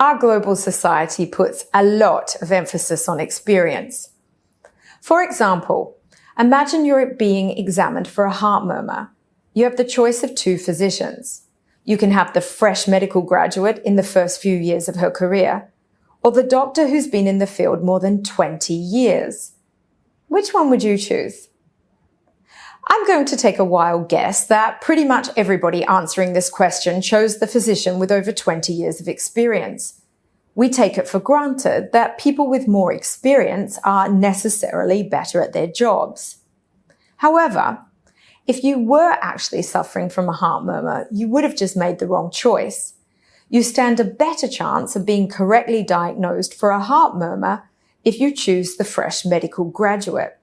Our global society puts a lot of emphasis on experience. For example, imagine you're being examined for a heart murmur. You have the choice of two physicians. You can have the fresh medical graduate in the first few years of her career, or the doctor who's been in the field more than 20 years. Which one would you choose? I'm going to take a wild guess that pretty much everybody answering this question chose the physician with over 20 years of experience. We take it for granted that people with more experience are necessarily better at their jobs. However, if you were actually suffering from a heart murmur, you would have just made the wrong choice. You stand a better chance of being correctly diagnosed for a heart murmur if you choose the fresh medical graduate.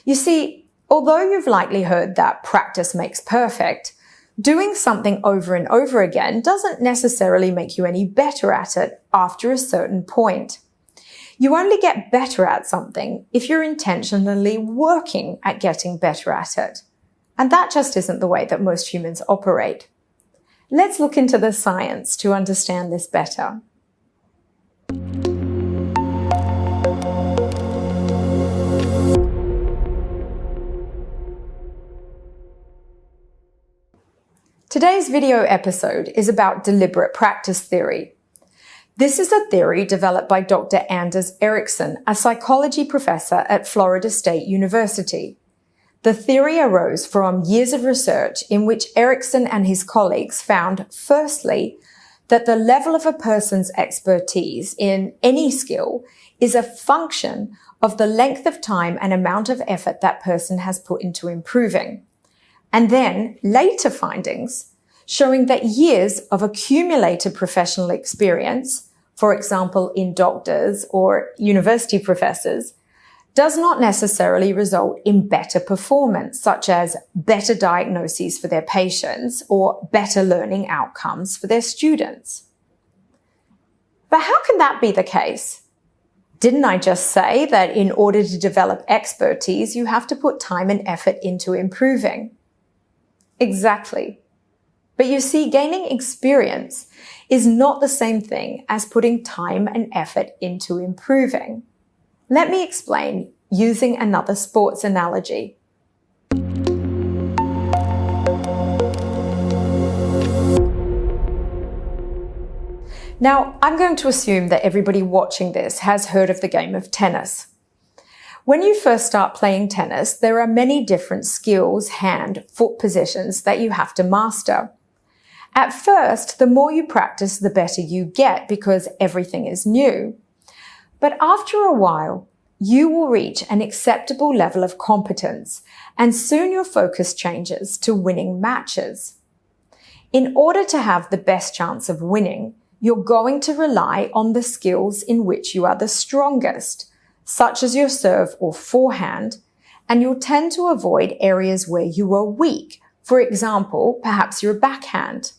You see, although you've likely heard that practice makes perfect, doing something over and over again doesn't necessarily make you any better at it after a certain point. You only get better at something if you're intentionally working at getting better at it. And that just isn't the way that most humans operate. Let's look into the science to understand this better. Today's video episode is about deliberate practice theory. This is a theory developed by Dr. Anders Ericsson, a psychology professor at Florida State University. The theory arose from years of research in which Ericsson and his colleagues found, firstly, that the level of a person's expertise in any skill is a function of the length of time and amount of effort that person has put into improving. And then later findings showing that years of accumulated professional experience, for example, in doctors or university professors, does not necessarily result in better performance, such as better diagnoses for their patients or better learning outcomes for their students. But how can that be the case? Didn't I just say that in order to develop expertise, you have to put time and effort into improving? Exactly. But you see, gaining experience is not the same thing as putting time and effort into improving. Let me explain using another sports analogy. Now, I'm going to assume that everybody watching this has heard of the game of tennis. When you first start playing tennis, there are many different skills, hand, foot positions that you have to master. At first, the more you practice, the better you get because everything is new. But after a while, you will reach an acceptable level of competence, and soon your focus changes to winning matches. In order to have the best chance of winning, you're going to rely on the skills in which you are the strongest, such as your serve or forehand, and you'll tend to avoid areas where you are weak. For example, perhaps your backhand.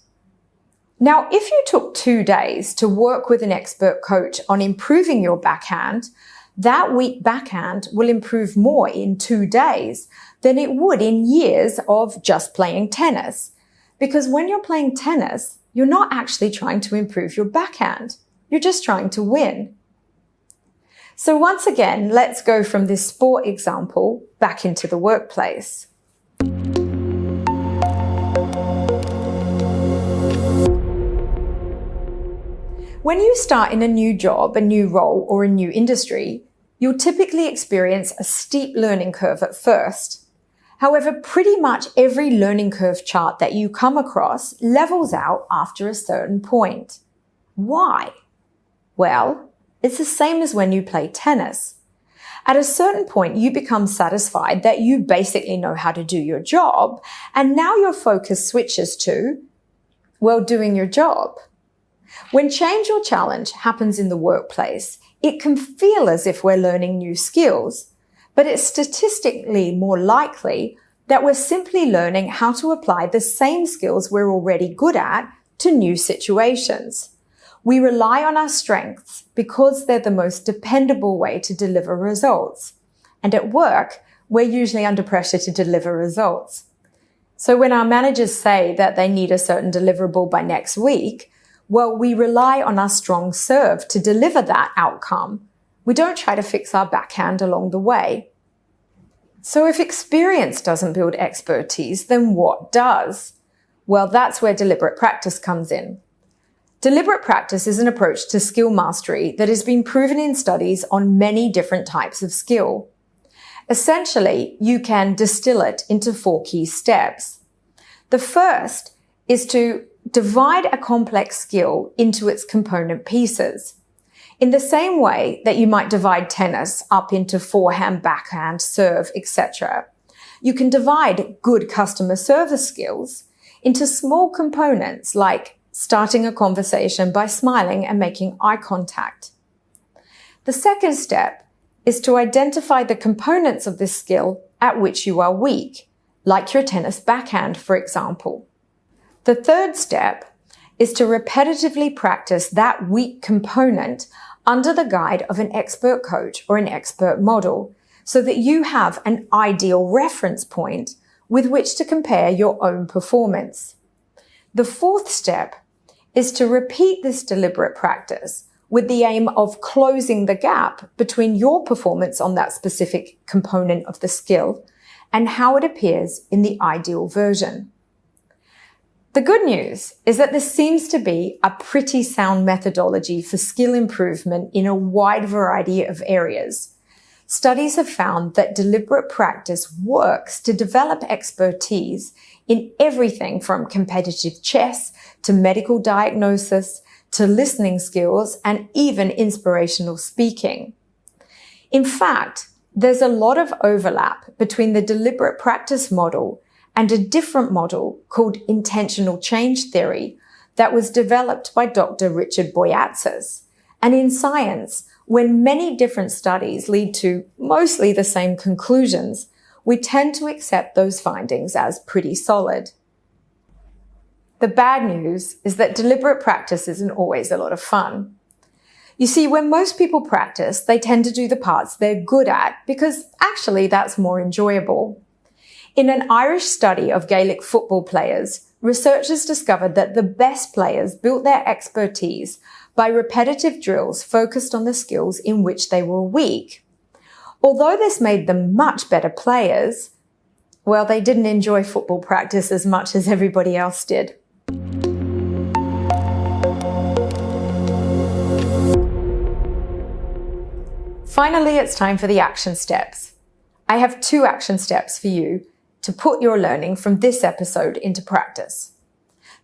Now, if you took 2 days to work with an expert coach on improving your backhand, that weak backhand will improve more in 2 days than it would in years of just playing tennis. Because when you're playing tennis, you're not actually trying to improve your backhand. You're just trying to win. So once again, let's go from this sport example back into the workplace. When you start in a new job, a new role, or a new industry, you'll typically experience a steep learning curve at first. However, pretty much every learning curve chart that you come across levels out after a certain point. Why? Well, it's the same as when you play tennis. At a certain point, you become satisfied that you basically know how to do your job, and now your focus switches to, well, doing your job. When change or challenge happens in the workplace, it can feel as if we're learning new skills, but it's statistically more likely that we're simply learning how to apply the same skills we're already good at to new situations. We rely on our strengths because they're the most dependable way to deliver results. And at work, we're usually under pressure to deliver results. So when our managers say that they need a certain deliverable by next week, Well, we rely on our strong serve to deliver that outcome. We don't try to fix our backhand along the way. So if experience doesn't build expertise, then what does? Well, that's where deliberate practice comes in. Deliberate practice is an approach to skill mastery that has been proven in studies on many different types of skill. Essentially, you can distill it into 4 key steps. The first is to divide a complex skill into its component pieces. In the same way that you might divide tennis up into forehand, backhand, serve, etc., you can divide good customer service skills into small components like starting a conversation by smiling and making eye contact. The second step is to identify the components of this skill at which you are weak, like your tennis backhand, for example. The third step is to repetitively practice that weak component under the guide of an expert coach or an expert model so that you have an ideal reference point with which to compare your own performance. The fourth step is to repeat this deliberate practice with the aim of closing the gap between your performance on that specific component of the skill and how it appears in the ideal version. The good news is that this seems to be a pretty sound methodology for skill improvement in a wide variety of areas. Studies have found that deliberate practice works to develop expertise in everything from competitive chess to medical diagnosis to listening skills and even inspirational speaking. In fact, there's a lot of overlap between the deliberate practice model and a different model called intentional change theory that was developed by Dr. Richard Boyatzis. And in science, when many different studies lead to mostly the same conclusions, we tend to accept those findings as pretty solid. The bad news is that deliberate practice isn't always a lot of fun. You see, when most people practice, they tend to do the parts they're good at because actually that's more enjoyable. In an Irish study of Gaelic football players, researchers discovered that the best players built their expertise by repetitive drills focused on the skills in which they were weak. Although this made them much better players, well, they didn't enjoy football practice as much as everybody else did. Finally, it's time for the action steps. I have 2 action steps for you to put your learning from this episode into practice.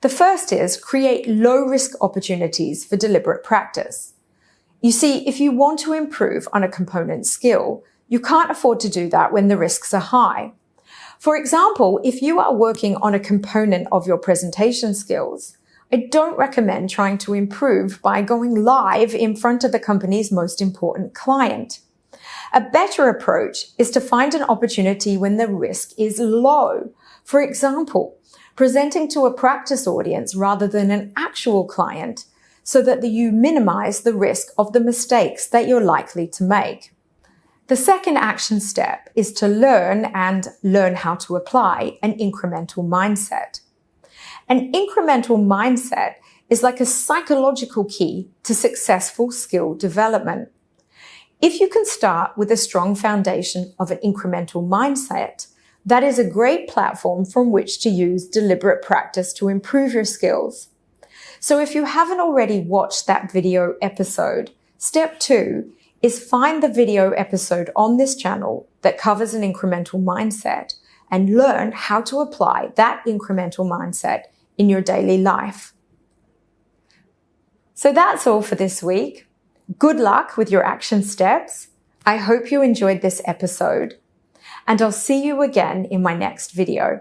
The first is create low-risk opportunities for deliberate practice. You see, if you want to improve on a component skill, you can't afford to do that when the risks are high. For example, if you are working on a component of your presentation skills, I don't recommend trying to improve by going live in front of the company's most important client. A better approach is to find an opportunity when the risk is low. For example, presenting to a practice audience rather than an actual client so that you minimize the risk of the mistakes that you're likely to make. The second action step is to learn how to apply an incremental mindset. An incremental mindset is like a psychological key to successful skill development. If you can start with a strong foundation of an incremental mindset, that is a great platform from which to use deliberate practice to improve your skills. So if you haven't already watched that video episode, step 2 is find the video episode on this channel that covers an incremental mindset and learn how to apply that incremental mindset in your daily life. So that's all for this week. Good luck with your action steps. I hope you enjoyed this episode, and I'll see you again in my next video.